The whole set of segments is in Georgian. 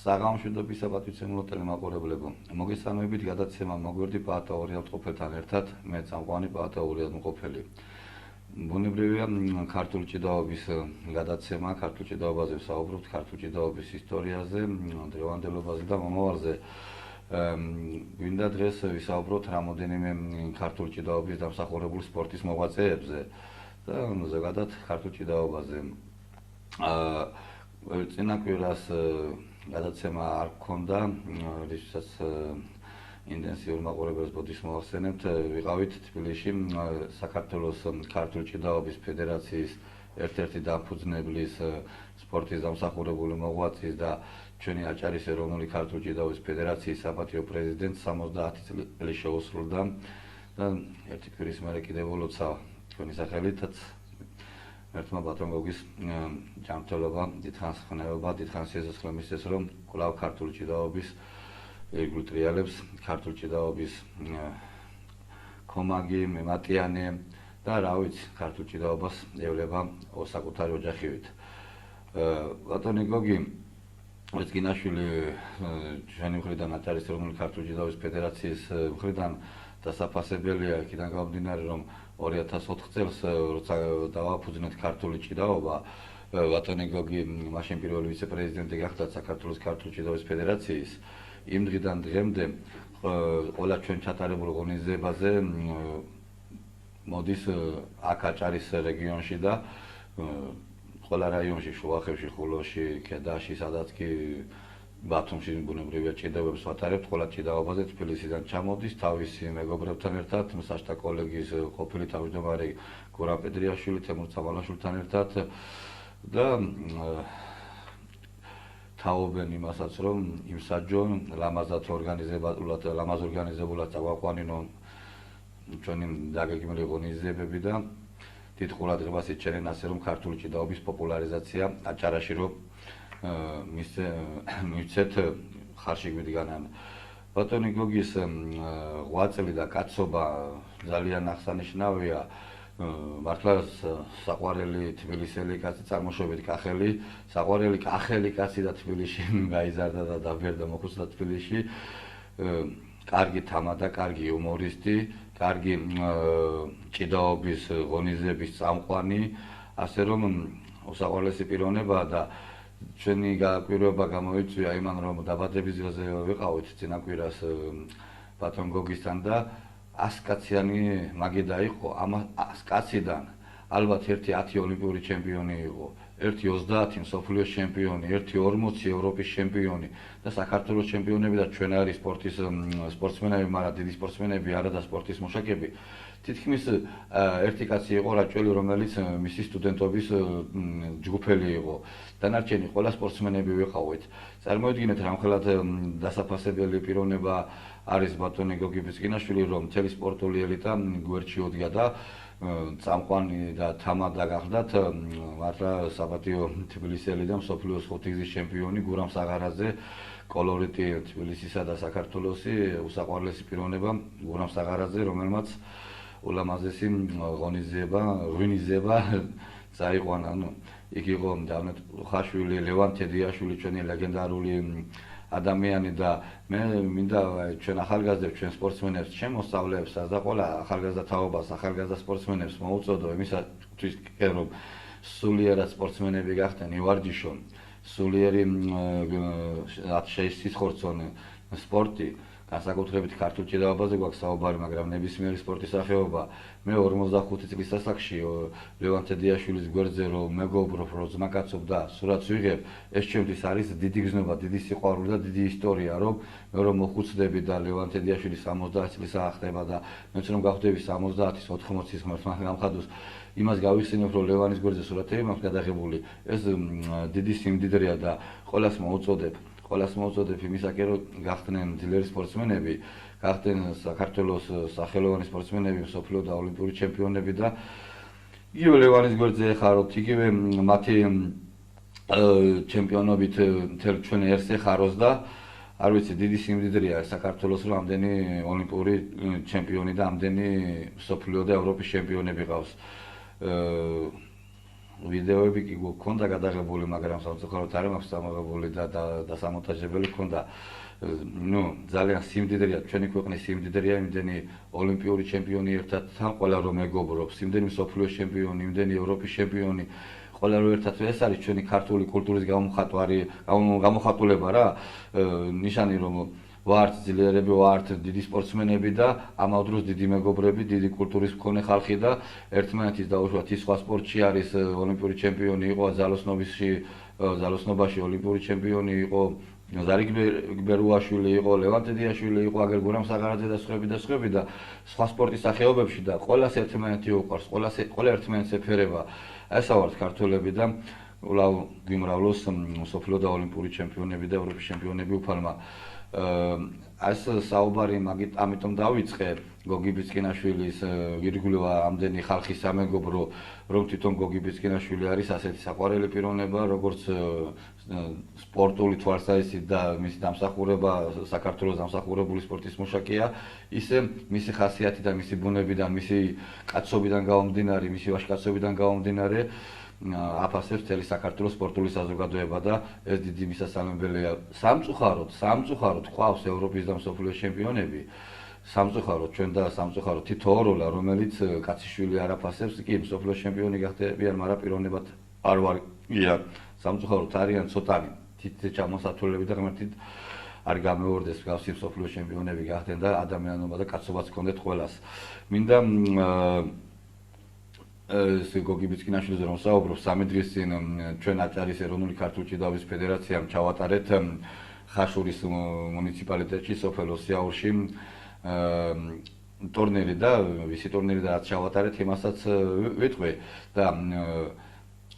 საღამოშვიდობის საპატივცემულო ტელემაყურებლებო, მოგესალმებით გადაცემა მოგვერდი პაატა ორიალტყოფელთან ერთად, მე წამყვანი პაატა ორიალტყოფელი. ბუნებრივია ქართული ჭიდაობის გადაცემა, ქართული ჭიდაობაზე ვსაუბრობთ, ქართული ჭიდაობის ისტორიაზე, დღევანდელობაზე და მომავალზე. გვინდა დღეს ვისაუბროთ რამოდენიმე ქართული ჭიდაობის დამსახურებული სპორტის მოღვაწეებზე და ზოგადად ქართული ჭიდაობაზე. წინა კვირას გადაცემა არ გქონდა, რისთვისაც ინტენსიურ მაყურებელს ბოდიშს მოვახსენებთ, ვიყავით თბილისში საქართველოს ქართული ჭიდაობის ფედერაციის ერთ-ერთი დამფუძნებლის სპორტის დამსახურებული მოღვაწის და ჩვენი აჭარის ეროვნული ქართული ჭიდაობის ფედერაციის საპატიო პრეზიდენტს 70 წელი შეუსრულდა და ერთი კვირის მერე კიდევ ვლოცავ თქვენი სახელითაც ერთმა ბატონ გოგის ჯანმრთელობა, დიდხანს ხნეობა, დიდხანს სიცოცხლე მისცეს, რომ კვლავ ქართული ჭიდაობის ირგვლივ ტრიალებს, ქართული ჭიდაობის კომაგი, მემატიანე და რა ვიცი, ქართული ჭიდაობას ევლება საკუთარი ოჯახივით. ბატონი გოგი ეცგინაშვილი ჩვენი მხრიდან აჭარის ეროვნული ქართული ჭიდაობის ფედერაციის მხრიდან დასაფასებელია იქიდან გამომდინარე, რომ 2004 წელს როცა დავაფუძნეთ ქართული ჭიდაობა, ბატონი გოგი მაშინ პირველი ვიცე-პრეზიდენტი გახდა საქართველოს ქართული ჭიდაობის ფედერაციის. იმ დღიდან დღემდე ყველა ჩვენ ჩატარებულ ღონისძიებაზე მოდის აქ აჭარის რეგიონში და ყველა რაიონში, შუახევში, ხულოში, ქედაში, სადაც კი ბათუმში ბუნებრივია ჭიდაობებს ვატარებთ, ყველა ჭიდაობაზე თბილისიდან ჩამოდის თავისი მეგობრებთან ერთად, მსაჯთა კოლეგიის ყოფილი თავმჯდომარე გურამ პედრიაშვილი, თემურ ცამალაშვილთან ერთად და თაობენ იმასაც, რომ იმსაჯონ ლამაზად ორგანიზებულად წაგვაყვანინონ ჩვენი დაგეგმილი ღონისძიებები და დიდ ყურადღებას იჩენენ ასე, რომ ქართული ჭიდაობის პოპულარიზაცია აჭარაში რომ მივცეთ ხარში გვიდგანან. ბატონი გოგის ღვაწლი და კაცობა ძალიან აღსანიშნავია. მართლა საყვარელი თბილისელი კაცი, წარმოშობით კახელი, საყვარელი კახელი კაცი და თბილისში გაიზარდა და დაბერდა მოხუცდა თბილისში. კარგი თამადა, კარგი იუმორისტი, კარგი ჭიდაობის ღონისძიების წამყვანი, ასე რომ უსაყვარლესი პიროვნება და ჩვენი გააკვირვება გამოიწვია იმან, რომ დაბადების დღეზე ვიყავით წინა კვირას ბატონ გოგისთან და 100 კაციანი მაგიდა იყო, ამ 100 კაციდან ალბათ ერთი 10 ოლიმპიური ჩემპიონი იყო, ერთი 30 მსოფლიოს ჩემპიონი, ერთი 40 ევროპის ჩემპიონი და საქართველოს ჩემპიონები და ჩვენ არის სპორტის სპორტსმენები, მაგრამ დიდი სპორტსმენები არა და სპორტის მუშაკები. თითქმის ერთი კაცი იყო რაჭველი, რომელიც მისი სტუდენტობის ჯგუფელი იყო. დანარჩენი ყველა სპორტსმენები ვიყავით. წარმოიდგინეთ, რამხელად დასაფასებელი პიროვნება არის ბატონი გოგი ბიძგინაშვილი, რომ მთელი სპორტული ელიტა გვერდში ოდია და წამყვანი და თამადა გახდათ მართლა საპატიო თბილისელი და მსოფლიოს 5 გზის ჩემპიონი გურამ საღარაძე, კოლორიტი თბილისისა და საქართველოსი, უსაყვარლესი პიროვნება გურამ საღარაძე, რომელმაც ულამაზესი ღონისძიება წაიყვანა. იქ იყო დავით ლუხაშვილი, ლევან თედიაშვილი, ჩვენი ლეგენდარული ადამიანი და მე მინდა ჩვენ ახალგაზრდებს, ჩვენ სპორტსმენებს, ჩვენ მოსწავლეებს და ყველა ახალგაზრდა თაობას, ახალგაზრდა სპორტსმენებს მოუწოდო იმისათვის, რომ სულიერად სპორტსმენები გახდნენ, ივარჯიშონ, სულიერი შეისხორცონ სპორტი. განსაკუთრებით ქართულ ჭიდაობაზე გვაქვს საუბარი, მაგრამ ნებისმიერი სპორტის სახეობა. მე 45 წლის ასაკში ლევან თედიაშვილის გვერდზე რომ მეგობრობ, რომ ძმაკაცობ და სურათს ვიღებ, ეს ჩემთვის არის დიდი გზნობა, დიდი სიყვარული და დიდი ისტორია, რომ მე რომ მოხუცდები და ლევან თედიაშვილი 70 წლის ახდება და მეც რომ გავხდები 70-ის 80-ის ღმერთმა გამხადოს, იმას გავიხსენებ, რომ ლევანის გვერდზე სურათები მაქვს გადაღებული. ეს დიდი სიმდიდრეა და ყველას მოუწოდებ იმისაკენ, რომ გახდნენ ძლიერი სპორტსმენები, გახდნენ საქართველოს სახელოვანი სპორტსმენები, მსოფლიო და ოლიმპიური ჩემპიონები და იგივე ლევანის გვერდზე ეხაროთ, იგივე მათი ჩემპიონობით მთელ ჩვენ ერს ეხაროს და არ ვიცი, დიდი სიმდიდრეა საქართველოს, რომ ამდენი ოლიმპიური ჩემპიონი და ამდენი მსოფლიო და ევროპის ჩემპიონები ყავს. ვიდეოები კი გვქონდა გადაღებული, მაგრამ სამწუხაროდ არ მაქვს დამოღებული და დასამონტაჟებელი ჰქონდა. ნუ ძალიან სიმდიდრეა ჩვენი ქვეყნის სიმდიდრეა, იმდენი ოლიმპიური ჩემპიონი ერთად თან ყველა რომ მეგობრობს, იმდენი მსოფლიოს ჩემპიონი, იმდენი ევროპის ჩემპიონი, ყველა რომ ერთად ეს არის ჩვენი ქართული კულტურის გამოხატულება რა, ნიშანი რომ ვართ ძლიერები, ვართ დიდი სპორტსმენები და ამავდროულად დიდი მეგობრები, დიდი კულტურის მქონე ხალხი და ერთმანეთის დაუშვათ ის სხვა სპორტში არის ოლიმპიური ჩემპიონი იყო ძალოსნობაში ოლიმპიური ჩემპიონი იყო ზარი გბერუაშვილი იყო, ლევანტე დიაშვილი იყო, აგერ გურამ საღარაძე და სხვები და სხვა სპორტის სახეობებში და ყველას ერთმანეთი უყვარს, ყველა ერთმანეთს ეფერება. ესა ვართ ქართველები და ვლავ გვიმრავლოს მსოფლიო და ოლიმპიური ჩემპიონები და ევროპის ჩემპიონები უფალმა. ეს საუბარი ამიტომ დავიწყე გოგი ბიცკინაშვილის ირგვლივ ამდენი ხალხის სამეგობრო, რომ თვითონ გოგი ბიცკინაშვილი არის ასეთი საყვარელი პიროვნება, როგორც სპორტული თვალსაზრისით და მისი დამსახურება საქართველოს დამსახურებული სპორტის მუშაკია, ისე მისი ხასიათი და მისი ბუნებიდან, მისი კაცობიდან გამომდინარე, მისი ვაჟკაცობიდან გამომდინარე აფასებს მთელი საქართველოს სპორტული საზოგადოება და ეს დიდი მისასალმებელია. სამწუხაროდ ყავს ევროპის და მსოფლიოს ჩემპიონები. სამწუხაროდ ჩვენ და სამწუხაროდ თითო ოროლა, რომელიც კაციშვილი არ აფასებს, კი მსოფლიოს ჩემპიონი გახდებიან, მაგრამ პიროვნებად არ ვარია. სამწუხაროდ არიან ცოტანი თითქმის ჩამოსათვლელები და ღმერთით არ გამეორდეს მსგავსი მსოფლიოს ჩემპიონები გახდნენ და ადამიანობა და კაცობაც ჰქონდეთ ყველას. მინდა გოგი ბიცკინაშვილზე რომ საუბრობ, 3 დღის წინ ჩვენ აჭარის ეროვნული ქართული ჭიდაობის ფედერაციამ ჩავატარეთ ხაშურის მუნიციპალიტეტში, სოფელ ოსიაურში ტურნირი და ვისი ტურნირი და რაც ჩავატარეთ, იმასაც ვიტყვი და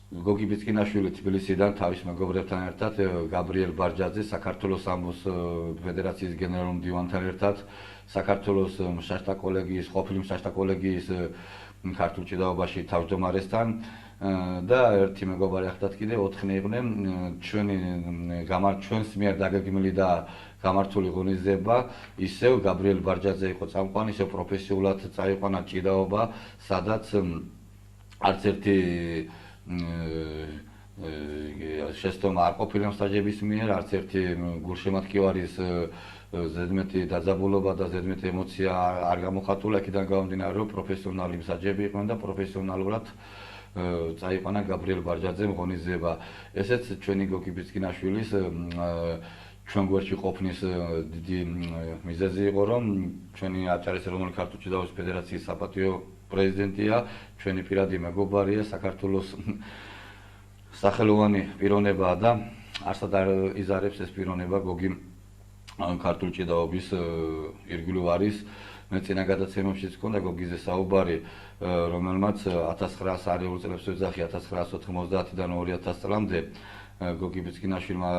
გოგი ბიცკინაშვილი თბილისიდან თავის მეგობრებთან ერთად, გაბრიელ ბარჯაძე საქართველოს სამბოს ფედერაციის გენერალურ მდივანთან ერთად, საქართველოს მშაშტა კოლეგიის, ყოფილი მშაშტა კოლეგიის ქართულ ჭიდაობაში თავმჯდომარესთან და ერთი მეგობარი ახდათ კიდე 4 იყვნენ ჩვენს მიერ დაგეგმილი და გამართული ღონისძიება, ისევ გაბრიელ ბარჯაძე იყო წამყვანი, ისევ პროფესიულად წაიყვანა ჭიდაობა, სადაც არც ერთი შეცდომა არ ყოფილა მსაჯების მიერ, არც ერთი გულშემატკივარის ზედმეტი დაძაბულობა და ზედმეტი ემოცია არ გამოხატულა, აქედან გამომდინარე, რომ პროფესიონალი მსაჯები იყვნენ და პროფესიონალურად წაიყვანა გაბრიელ ბარჯაძემ ღონისძიება. ესეც ჩვენი გოგი ბიცკინაშვილის ჩვენ გვერდში ყოფნის დიდი მიზეზი იყო, რომ ჩვენი აჭარის ეროვნული ქართული ჭიდაობის ფედერაციის საპატიო პრეზიდენტია, ჩვენი პირადი მეგობარია, საქართველოს სახელოვანი პიროვნებაა და არსად არ იზარებს ეს პიროვნება გოგი ქართული ჭიდაობის ირგვლივ არის. მე წინა გადაცემებშიც ჰქონდა გოგიზე საუბარი, რომელმაც 1900 წლებს ეძახი 1990-დან 2000 წლამდე გოგი ბიცკინაშვილმა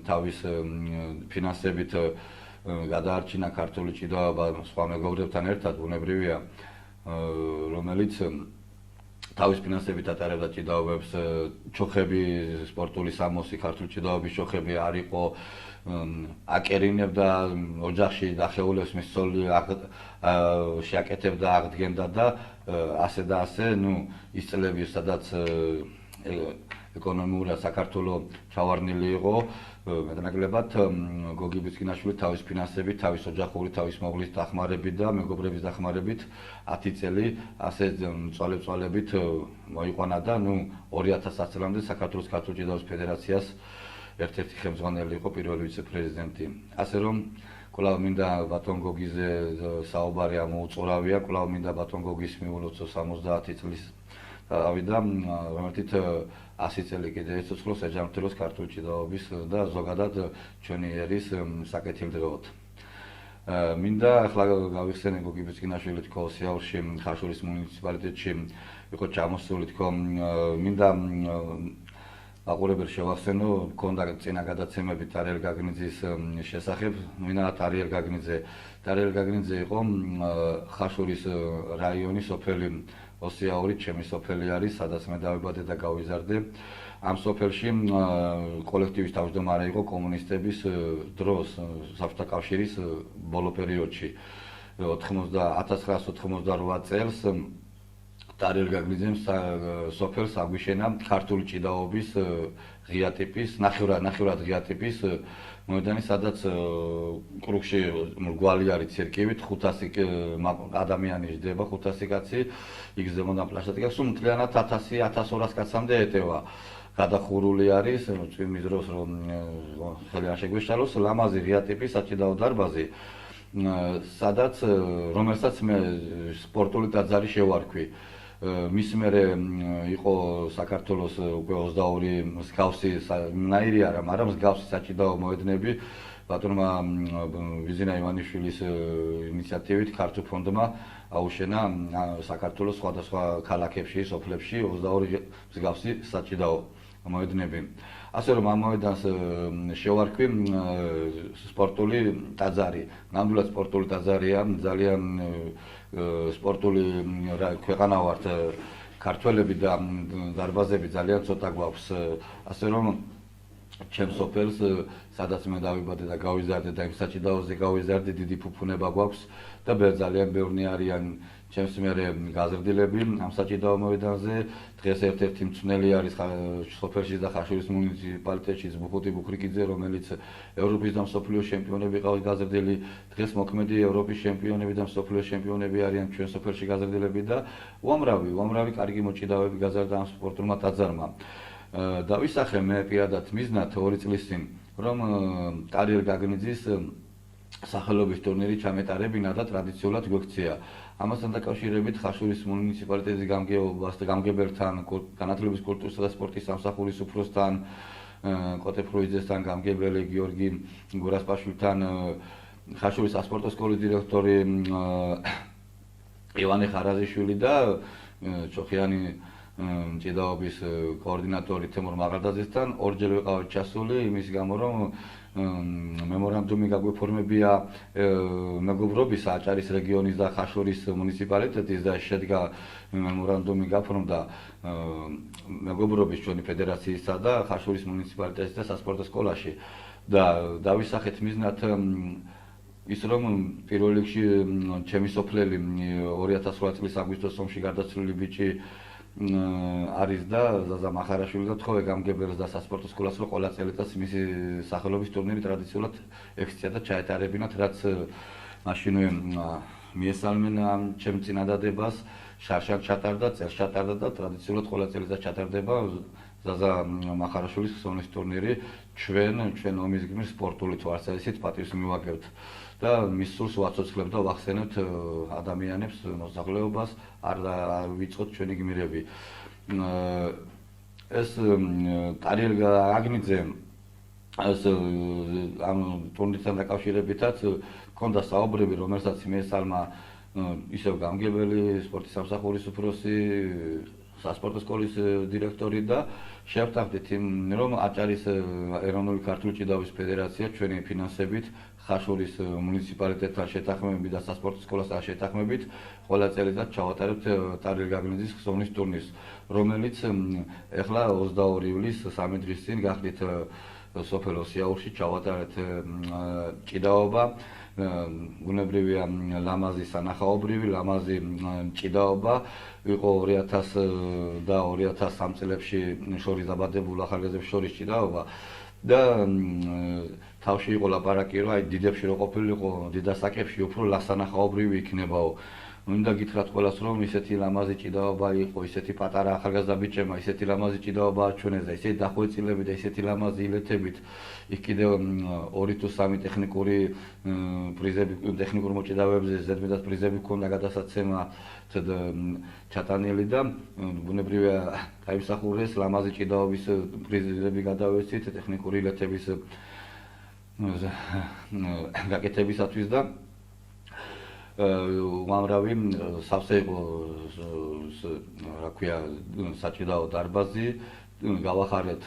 თავის ფინანსებით გადაარჩინა ქართული ჭიდაობა სხვა მეგობრებთან ერთად, ბუნებრივია, რომელიც თავის ფინანსებით ატარებდა ჭიდაობებს, ჩოხები, სპორტული სამოსი, ქართული ჭიდაობის ჩოხები არ იყო, აკერინებდა ოჯახში დახეულებს მის ცოლი შეაკეთებდა, აღდგენდა და ასე და ასე, ის წლები, სადაც ეკონომიურად საქართველოს ჩავარნილი იყო, მეტნაკლებად გოგი ბიცკინაშვილი თავის ფინანსებით, თავის ოჯახური, თავის მოვლის დახმარებით და მეგობრების დახმარებით 10 წელი ასე წვალებით მოიყვანა და 2010 წლამდე საქართველოს ქართული ჭიდაობის ფედერაციას ერთ-ერთი ხელმძღვანელი იყო, პირველი ვიცე-პრეზიდენტი. ასე რომ კვლავ მინდა ბატონ გოგიზე საუბარი ამოუწყურავია, კვლავ მინდა ბატონ გოგის მიულოცო 70 წლის ავიდა, რომელთით 100 წელი კიდე ეცოცხლოს ეჯანმრთელოს ქართული ჭიდაობის და ზოგადად ჩვენი ერის საკეთილდღეოდ. მინდა ახლა გავიხსენე გოგი ბიცკინაშვილი თქო ოსიაურში, ხაშურის მუნიციპალიტეტში იყო ჩამოსული თქო, მინდა აყურებელს შევახსენო, მქონდა წინა გადაცემები ტარიელ გაგნიძის შესახებ, მინდა ტარიელ გაგნიძე იყო ხაშურის რაიონის სოფელი ოსიაური, ჩემი სოფელი არის, სადაც მე დავიბადე და გავიზარდე. ამ სოფელში კოლექტივის თავმჯდომარე იყო კომუნისტების დროს, საბჭოთა კავშირის ბოლო პერიოდში. 1988 წელს ტარიელ გაგნიძემ სოფელს აგვიშენა ქართული ჭიდაობის ღია ტიპის, ნახევრად ღია ტიპის მოედანი, სადაც კრუგში მრგვალი არის ცირკივით, 500 ადამიანი ჯდება, 500 კაცი, იქ ზემოდან პლაშტი გაქვს, მთლიანად 1000-1200 კაცამდე ეტევა. გადახურული არის, წვიმის დროს რომ ხელი არ შეგვეშალოს, ლამაზი ღია ტიპის საჭიდაო დარბაზი, რომელსაც მე სპორტული ტაძარი შევარქვი. მის მერე იყო საქართველოს უკვე 22 მსგავსი ნაირი არა, მაგრამ მსგავსი საჭიდაო მოედნები ბატონმა ვიზინა ივანიშვილის ინიციატივით ქართულ ფონდმა აუშენა საქართველოს სხვადასხვა ქალაქებში, სოფლებში 22 მსგავსი საჭიდაო მოედნები. ასე რომ ამ მოედანს შევარქვი სპორტული ტაძარი. ნამდვილად სპორტული ტაძარია, ძალიან სპორტული ქვეყანა ვართ, ქართველები და დარბაზები ძალიან ცოტა გვაქვს. ასე რომ ჩემს სოფელს, სადაც მე დავიბადე და გავიზარდე და იმ საჭიდაოზე გავიზარდე, დიდი ფუფუნება გვაქვს და ძალიან ბევრნი არიან ჩემს მერე გაზრდილები ამ საჭიდაო მოედანზე. დღეს ერთ-ერთი მწვნელი არის სოფელში და ხაშურის მუნიციპალიტეტში ზბუხუტი ბუქრიკიძე, რომელიც ევროპის და მსოფლიოს ჩემპიონები ყავს გაზრდილი. დღეს მოქმედი ევროპის ჩემპიონები და მსოფლიოს ჩემპიონები არიან ჩვენ სოფელში გაზრდილები და უამრავი კარგი მოჭიდავეები გაზარდა ამ სპორტულმა ტაძარმა. დავისახე მე პირადად მიზნად 2 წლის წინ, რომ ტარიელ გაგნიძის სახელობის ტურნირი ჩამეტარებინა და ტრადიციულად გვექცია. ამასთან დაკავშირებით ხაშურის მუნიციპალიტეტის გამგებელთან, განათლების კულტურისა და სპორტის სამსახურის უფროსთან, კოტე ფრუიძესთან, გამგებელი გიორგი გურასპაშვილთან, ხაშურის სასპორტო სკოლის დირექტორი ივანე ხარაზიშვილი და ჩოხიანი ჭიდაობის კოორდინატორი თემურ მაღალდაძესთან ორჯერ ვიყავით ჩასული, იმის გამო რომ მემორანდუმი გაგვეფორმებია მეგობრობის აჭარის რეგიონის და ხაშურის მუნიციპალიტეტის და შედგა მემორანდუმი გაფორმდა მეგობრობის ჩვენი ფედერაციისა და ხაშურის მუნიციპალიტეტის და სასპორტო სკოლაში და დავისახეთ მიზნად ის რომ პირველ რიგში ჩემი სოფლელი 2008 წლის აგვისტოს ომში გარდაცვლილი ბიჭი არის და ზაზა მახარაშვილი და თხოვე გამგებელს და სასპორტო სკოლას რომ ყველა წელიწადს მისი სახელობის ტურნირი ტრადიციულად ექცია და ჩაეტარებინათ, რაც მაშინვე მიესალმენ ჩემ წინადადებას, შარშან ჩატარდა, წელს ჩატარდა და ტრადიციულად ყველა წელიწადს ჩატარდება ზაზა მახარაშვილის ხსოვნის ტურნირი ჩვენ ომის გმირ სპორტული თვალსაზრისით პატივს მივაგებთ და მის სულს ვაცოცხლებთ და ვახსენებთ ადამიანებს, მოსახლეობას, არ ვიცხოთ ჩვენი გმირები. ეს ტარიელ გაგნიძე ამ ტურნირთან დაკავშირებითაც ჰქონდა საუბრები, რომელსაც მიესალმა ისევ გამგებელი, სპორტის სამსახურის უფროსი, სასპორტო სკოლის დირექტორი და შევთანხმდით რომ აჭარის ეროვნული ქართული ჭიდაობის ფედერაცია ჩვენი ფინანსებით ხაშურის მუნიციპალიტეტთან შეთანხმებით და სასპორტო სკოლასთან შეთანხმებით ყველა წელიწად ჩავატარებთ ტარიელ გაგნიძის ხსოვნის ტურნირს, რომელიც ეხლა 22 ივლისს 3 დღის წინ გახდით სოფელ ოსიაურში ჩავატარეთ ჭიდაობა. ბუნებრივია ლამაზი სანახაობრივი, ლამაზი ჭიდაობა, იყო 2000 და 2003 წლებში შორის დაბადებულ ახალგაზრდებს შორის ჭიდაობა და თავში იყო ლაპარაკი, რომ აი დიდებში რო ყოფილიყო, დიდასაკებში უფრო ლასანახაობრივი იქნებაო. მინდა გითხრათ ყველას, რომ ისეთი ლამაზი ჭიდაობა იყო, ისეთი პატარა ახალგაზრდა ბიჭებმა, ისეთი ლამაზი ჭიდაობა აჩვენეს და ისეთი დახვეწილებით და ისეთი ლამაზი ილეთებით. იქ კიდევ 2 თუ 3 ტექნიკური პრიზები, ტექნიკურ მოჭიდავეებზე ზედმეტად პრიზები ჰქონდა გადასაცემა ჩატანილი და ბუნებრივია დაიმსახურეს ლამაზი ჭიდაობის პრიზები გადავეცით ტექნიკური ილეთების გაკეთებისათვის და უამრავი სავსე იყო რა ქვია საჭიდაო დარბაზი, გავახარეთ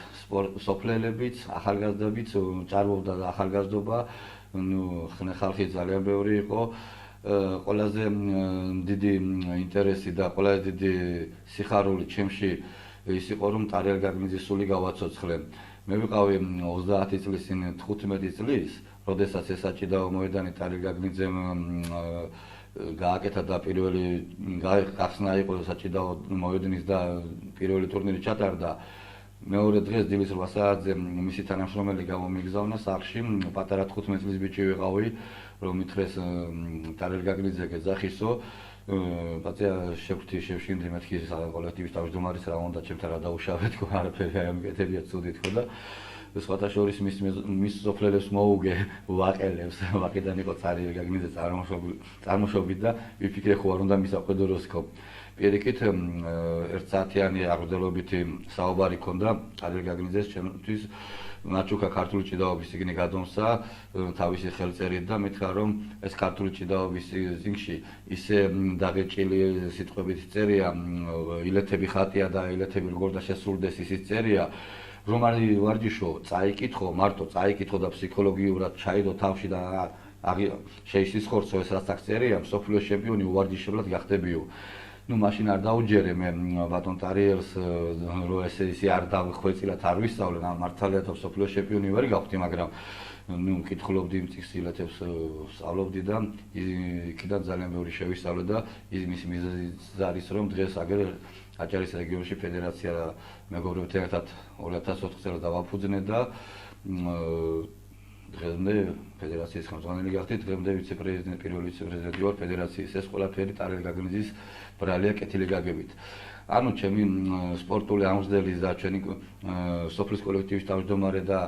სოფლელებიც, ახალგაზრდებიც, ჭარბობდა ახალგაზრდობა, ხალხი ძალიან ბევრი იყო. ყველაზე დიდი ინტერესი და ყველაზე დიდი სიხარული ჩემში ის იყო, რომ ტარიელ გაგნიძის სული გავაცოცხლე. მე ვიყავი 30 წლის წინ 15 წლის, როდესაც ეს საჭიდაო მოედანი ტარიელ გაგნიძემ გააკეთა და პირველი გახსნა იყო საჭიდაო მოედნის და პირველი ტურნირი ჩატარდა. მეორე დღეს დილის 8 საათზე მისი თანამშრომელი გამომიგზავნა სახლში, პატარა 15 წლის ბიჭი ვიყავი, რომ ითხრეს ტარელ გაგნიძე გეძახისო, პატია შევშინდი მეთქი კოლექტივის თავმჯდომარის რა უნდა ჩემთან რა დაუშავე თქო, არაფერი არ მეკეთებია ცუდი თქო და სხვათა შორის მის სოფლელებს მოუგე ვაყელებს, ვაკედან იყო ტარელ გაგნიძე წარმოშობით და ვიფიქრე ხო არ უნდა მისაყედოროს თქო. პირიქით ერთ საათიანი აღრძელობითი საუბარი ქონდა ტარელ გაგნიძეს ჩემთვის ნაჩუქა ქართული ჭიდაობის წიგნი გადომსა თავისი ხელწერით და მითხრა რომ ეს ქართული ჭიდაობის წიგნში ისე დაღეჭილი სიტყვებით წერია, ილეთები ხატია და ილეთები როგორ და შესრულდეს ისიც წერია, რომ არის ვარჯიშო, წაიკითხო, მარტო წაიკითხო და ფსიქოლოგიურად ჩაიდო თავში და შეისხორცო ეს რაც აქ წერია, მსოფლიოს ჩემპიონი უვარჯიშებლად გახდებიო. ნუ მაშინ არ დაუჯერე მე ბატონ ტარიელს რომ ესე არ დავხვეწილად არ ვისწავლე მართალია და მსოფლიოს ჩემპიონი ვარ გავხდი, მაგრამ ნუ მკითხულობდი იმ წიგნილეთებს სწავლობდი და იქიდან ძალიან ბევრი შევისწავლე და მისი მიზეზიც არის რომ დღეს აგერ აჭარის რეგიონში ფედერაცია მეგობრებთან ერთად 2004 წელს დავაფუძნე და დღემდე ფედერაციის ხელმძღვანელი გახდი, დღემდე ვიცე-პრეზიდენტი, პირველი ვიცე-პრეზიდენტი ვარ ფედერაციის, ეს ყველაფერი ტარელ გაგნიძის ბრალია კეთილი გაგებით. ანუ ჩემი სპორტული ამღწდელი და ჩვენი სოფლის კოლექტივის თავმჯდომარე და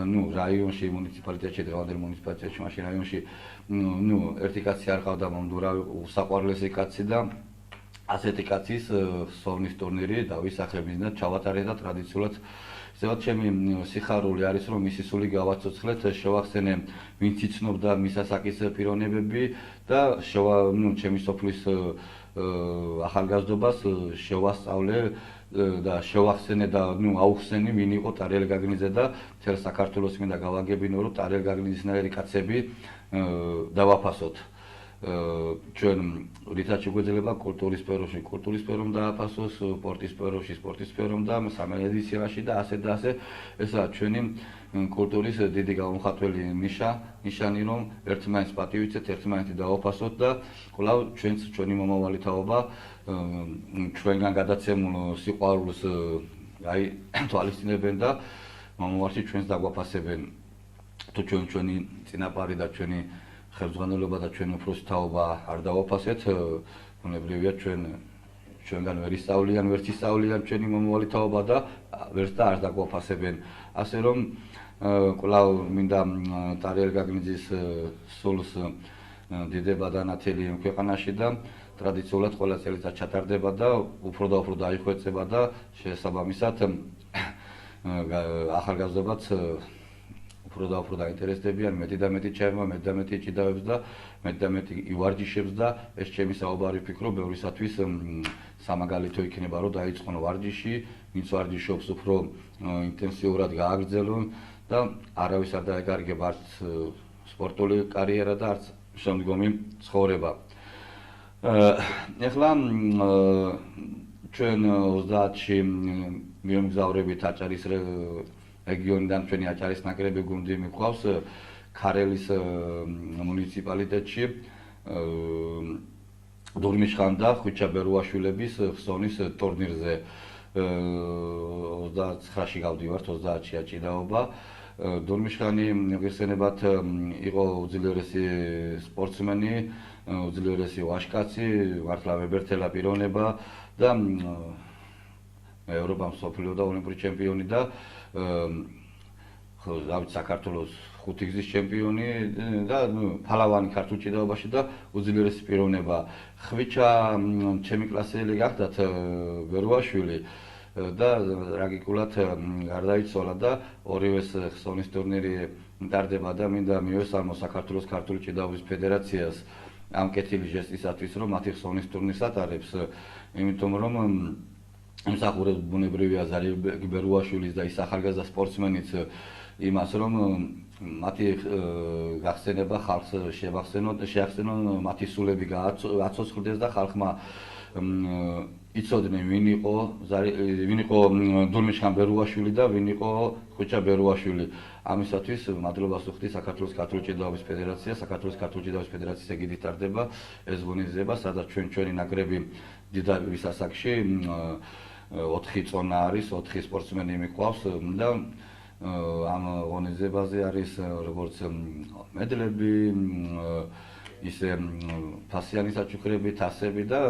ნუ რაიონში მუნიციპალიტეტში, დღევანდელ მუნიციპალიტეტში, მაშინ რაიონში ნუ ერთი კაცი არ ყავდა მომდურავი საყვარლესი კაცი და ასეთი კაცის სოვნის ტურნირი დავისახები და ჩავატარე და ტრადიციულად ზოგადად ჩემი სიხარული არის რომ მისი სული გავაცოცხლეთ, შევახსენე ვინც იცნობდა მის ასაკის პიროვნებები და ჩემი სოფლის ახალგაზრდობას შევასწავლე და შევახსენე და აუხსენი ვინ იყო ტარელ გაგნიძე და მთელ საქართველოს მინდა გავაგებინო რომ ტარელ გაგნიძისნაირი კაცები დავაფასოთ. ჩვენ რითაც შეგვეძლება კულტურის სფეროში, კულტურის სფერომ დააფასოს, სპორტის სფეროში, სპორტის სფერომ და სამედიცინაში და ასე და ასე. ესაა ჩვენი კულტურის დიდი გამომხატველი ნიშანი, რომ ერთმანეთს პატივიცეთ, ერთმანეთი დავაფასოთ და კვლავ ჩვენი მომავალი თაობა ჩვენგან გადაცემულ სიყვარულს თვალისწინებენ და მომავალში ჩვენს დაგვაფასებენ. თუ ჩვენი წინაპარი და ჩვენი ხელმძღვანელობა და ჩვენ უფროსი თაობა არ დავაფასეთ, უნებრივია ჩვენგან ვერ ისწავლიან, ვერც ისწავლიან ჩვენი მომავალი თაობა და ვერც და არ დაგვაფასებენ. ასე რომ კვლავ მინდა ტარიელ გაგნიძის სულს დიდება და ნათელი ქვეყანაში და ტრადიციულად ყველა წელიწად ჩატარდება და უფრო და უფრო დაიხვეწება და შესაბამისად ახალგაზრდობაც უფრო და უფრო დაინტერესდებიან, მეტი და მეტი ჩაება, მეტი და მეტი ჭიდავებს და მეტი და მეტი ივარჯიშებს და ეს ჩემი საუბარი ვფიქრობ ბევრისათვის სამაგალითო იქნება რომ დაიწყონ ვარჯიში, ვინც ვარჯიშობს უფრო ინტენსიურად გააგრძელონ და არავის არ დაეკარგება არც სპორტული კარიერა და არც შემდგომი ცხოვრება. ეხლა ჩვენ 30-ში მივმგზავრებით აჭარის რეგიონიდან ჩვენი აჭარის ნაკრები გუნდი მიყვავს ქარელის მუნიციპალიტეტში დურმიშხანდა ხვიჩა-ბერუაშვილების ხსოვნის ტურნირზე 29-ში გავდივართ, 30-ში აჭიდაობა. დურმიშხანი მოგესწრებათ იყო უძლიერესი სპორტსმენი, უძლიერესი ვაჟკაცი, მართლა ვებერთელა პიროვნება და ევროპა მსოფლიო და ოლიმპიური ჩემპიონი და საქართველოს 5 გზის ჩემპიონი და ფალავანი ქართულ ჭიდაობაში და უძლიერესი პიროვნება. ხვიჩა ჩემი კლასელი გახდათ ბერუაშვილი და ტრაგიკულად გარდაიცვალა და ორივეს ხსოვნის ტურნირი მტარდება და მინდა მივესალმო საქართველოს ქართული ჭიდაობის ფედერაციას ამ კეთილი ჟესტისათვის, რომ მათი ხსოვნის ტურნირს ატარებს, იმიტომ რომ იმსახურებს ბუნებრივია ზარი ბერუაშვილის და ის ახალგაზრდა სპორტსმენიც იმას, რომ მათი გახსენება ხალხს შეახსენონ მათი სულები გააცოცხლდეს და ხალხმა იცოდნენ ვინ იყო დურმიშხან ბერუაშვილი და ვინ იყო ხუჩა ბერუაშვილი. ამისათვის მადლობას ვუხდი საქართველოს ქართული ჭიდაობის ფედერაცია, საქართველოს ქართული ჭიდაობის ფედერაციის ეგიდით ტარდება ეს ღონისძიება, სადაც ჩვენი ნაკრები დიდების ასაკში 4 წონა არის, 4 სპორტსმენი მიყვავს და ამ ღონისძიებაზე არის როგორც მედლები, ისე ფასიანი საჩუქრები, თასები და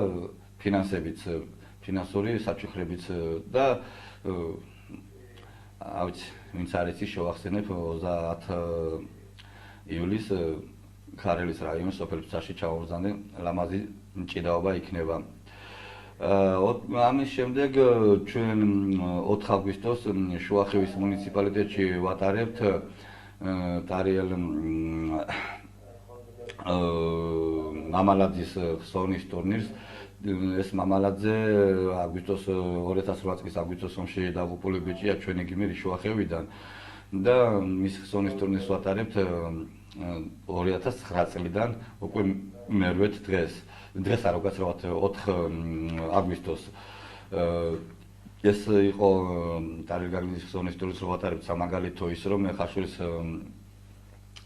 ფინანსური საჩუქრებიც და ვინც არ იცის შევახსენებ 30 ივლისს ქარელის რაიონის სოფელ ფცაში ჩამოვზანე ლამაზი ჭიდაობა იქნება. ამის შემდეგ ჩვენ 4 აგვისტოს შუახევის მუნიციპალიტეტში ვატარებთ ტარიელ მამალაძის ხსოვნის ტურნირს. ეს მამალაძე 2008 წლის აგვისტოს ომში დაღუპული ბიჭია ჩვენი გიმერი შუახევიდან და მის ხსოვნის ტურნირს ვატარებთ 2009 წლიდან უკვე მერვეთ დღეს არ უკაცრავად 4 აგვისტოს ეს იყო ტარიელ გაგლინის ხსოვნის ტურნირს ვატარებთ სამაგალითო ის რომ ხაშურის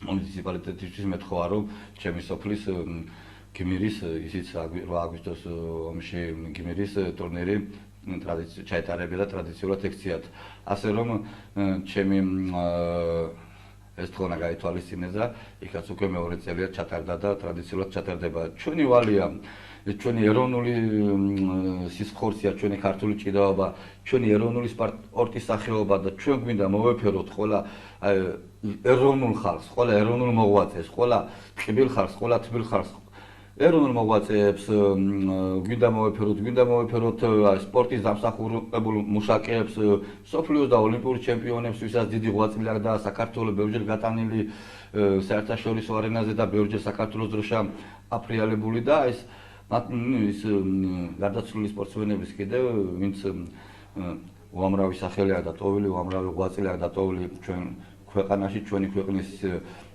მუნიციპალიტეტისთვის მეთხოვა რომ ჩემი სოფლის გიმერის ისიც 8 აგვისტოს ომში გიმერის ტურნირი ჩაეტარებია და ტრადიციულად ექციათ. ასე რომ ჩემი ეს თხოვნა გაითვალისწინე და იქაც უკვე მეორე წელია ჩატარდა და ტრადიციულად ჩატარდება. ჩვენი ვალია, ჩვენი ეროვნული სისხლხორცია, ჩვენი ქართული ჭიდაობა, ჩვენი ეროვნული სპორტის სახეობა და ჩვენ გვინდა მოვეფეროთ ყველა ეროვნულ ხალხს, ყველა ეროვნულ მოღვაწეს, ყველა ტკბილ ხალხს, ყველა თბილ ხალხს ეროვნულ მოღვაწეებს გვინდა მოვეფეროთ სპორტის დამსახურებულ მუშაკებს, მსოფლიოს და ოლიმპიურ ჩემპიონებს, ვისაც დიდი ღვაწლი აქვს და საქართველოს ბევრჯერ გატანილი საერთაშორისო არენაზე და ბევრჯერ საქართველოს დროშა აფრიალებული და ეს გარდაცვლილი სპორტსმენების კიდევ ვინც უამრავი სახელი აქვს დატოვილი, უამრავი ღვაწლი აქვს დატოვილი ჩვენ ქვეყანაში, ჩვენი ქვეყნის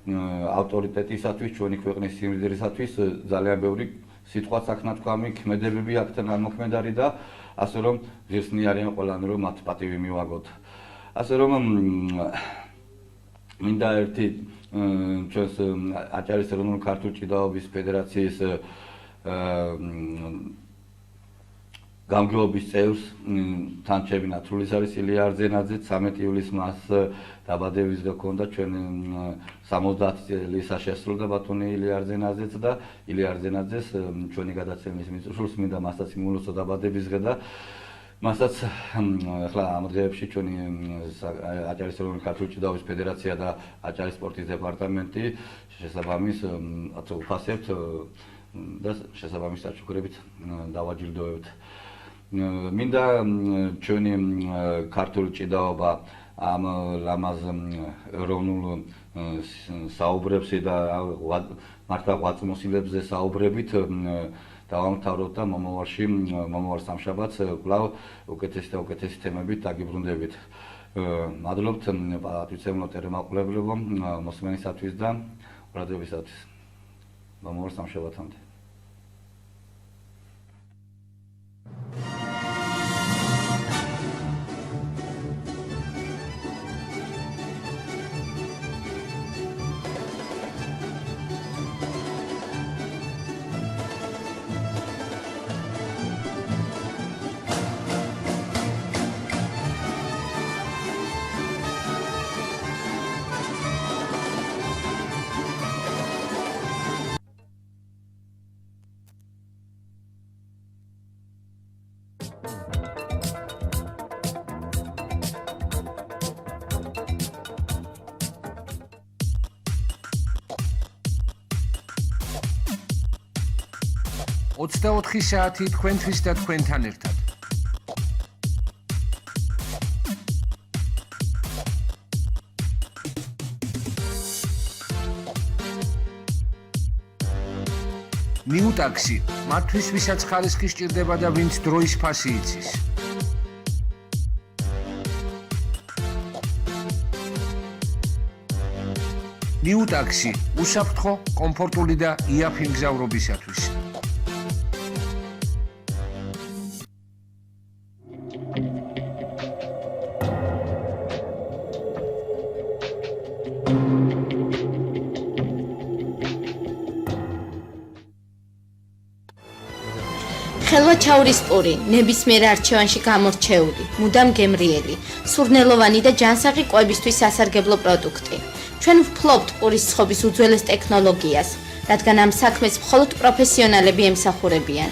ავტორიტეტისათვის, ჩვენი ქვეყნის სიმდიდრისათვის ძალიან ბევრი სიტყვაც აქვს ნათქვამი, ქმედებები აქვს განმოქმედარი და ასე რომ ღირსნი არიან ყველანი რომ მათ პატივი მივაგოთ. ასე რომ მინდა ერთი ჩვენს აჭარის ეროვნული ქართული ჭიდაობის ფედერაციის გამგეობის წევრს თან ჩემი ნათლულის არის ილია არძენაძე 13 ივლისს მას დაბადების დღე ჰქონდა ჩვენ 70 წელი შესრულდა ბატონი ილია არძენაძეც და ილია არძენაძეს ჩვენი გადაცემის მიწურულს მინდა მასაც იმულოცო დაბადების დღე და მასაც ახლა ამ დღეებში ჩვენი აჭარის ეროვნული ქართული ჭიდაობის ფედერაცია და აჭარის სპორტის დეპარტამენტი შესაბამის აფასებთ და შესაბამის საჩუქრებით დავაჯილდოვებთ. მინდა ჩვენი ქართული ჭიდაობა ამ ლამაზ ეროვნულ საუბრებში და მართლა ღვაწლმოსილებზე საუბრებით დავამთავროთ და მომავალ სამშაბათს კვლავ უკეთესი და უკეთესი თემებით დაგიბრუნდებით. მადლობთ პატივცემულო ტელემაყურებლებო მოსმენისათვის და ყურადღებისათვის. მომავალ სამშაბათამდე. ოცდაოთხი საათი თქვენთვის და თქვენთან ერთად. ნიუტაქსი, მათთვის ვისაც ხარისხი სჭირდება და ვინც დროის ფასი იცის. ნიუ ტაქსი, უსაფრთხო, კომფორტული და იაფი მგზავრობისათვის. ხელვა ჩაურის პური, ნებისმიერ არჩევანში გამორჩეული, მუდამ გემრიელი, სურნელოვანი და ჯანსაღი კვებისთვის სასარგებლო პროდუქტი. ჩვენ ვფლობთ პურის ცხობის უძველეს ტექნოლოგიას, რადგან ამ საქმეს მხოლოდ პროფესიონალები ემსახურებიან.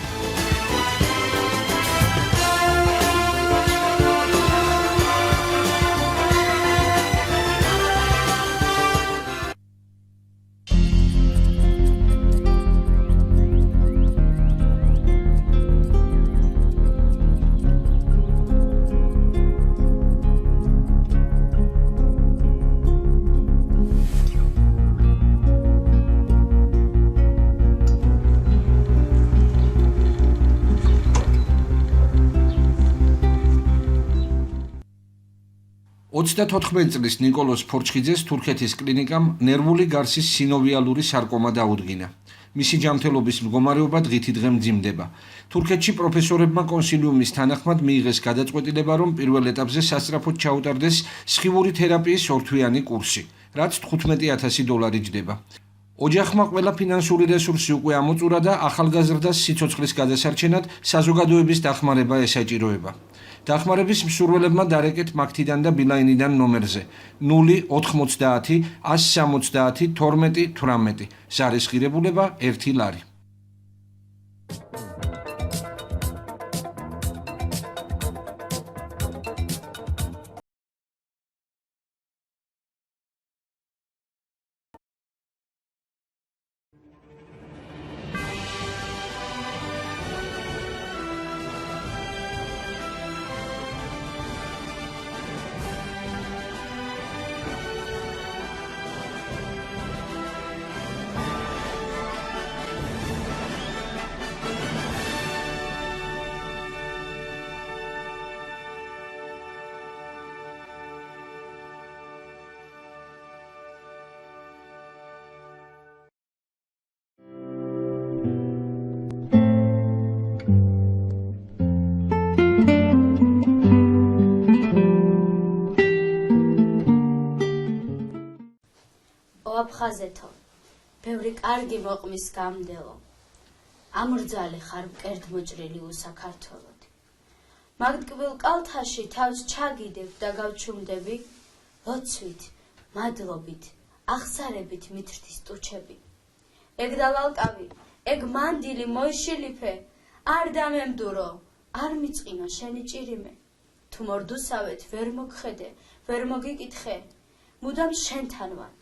ოცდათოთხმეტ წლის ნიკოლოზ ფორჩხიძეს თურქეთის კლინიკამ ნერვული გარსის სინოვიალური სარკომა დაუდგინა. მისი ჯანმრთელობის მდგომარეობა დღითი დღე მძიმდება. თურქეთში პროფესორებმა კონსილიუმის თანახმად მიიღეს გადაწყვეტილება, რომ პირველ ეტაპზე სასწრაფოდ ჩაუტარდეს სხივური თერაპიის ორთვიანი კურსი, რაც $15,000 ჯდება. ოჯახმა ყველა ფინანსური რესურსი უკვე ამოწურა და ახალგაზრდას სიცოცხლის გადასარჩენად საზოგადოების დახმარება ესაჭიროება. დახმარების მსურველებმა დარეკეთ მაგთიდან და ბილაინიდან ნომერზე 090 170 12 18. ზარის ღირებულება $1. აფხაზეთო, ბევრი კარგი მოყმის გამდელო, ამრძალი ხარ მკერდმოჭრილი უსაქართლოდი. მაგტკბილ კალთაში თავს ჩაგიდებ და გავჩუმდები, ლოცვით, მადლობით, ახსარებით მithრდის ტუჩები. ეგ დავალკავი, ეგ მანდილი მოიშილიფე, არ დამემდურო, არ მიწყინა შენი ჭირიმე. თუ მორდუსავეთ ვერ მოგხედე, ვერ მოგიკითხე, მუდამ შენთან ვარ.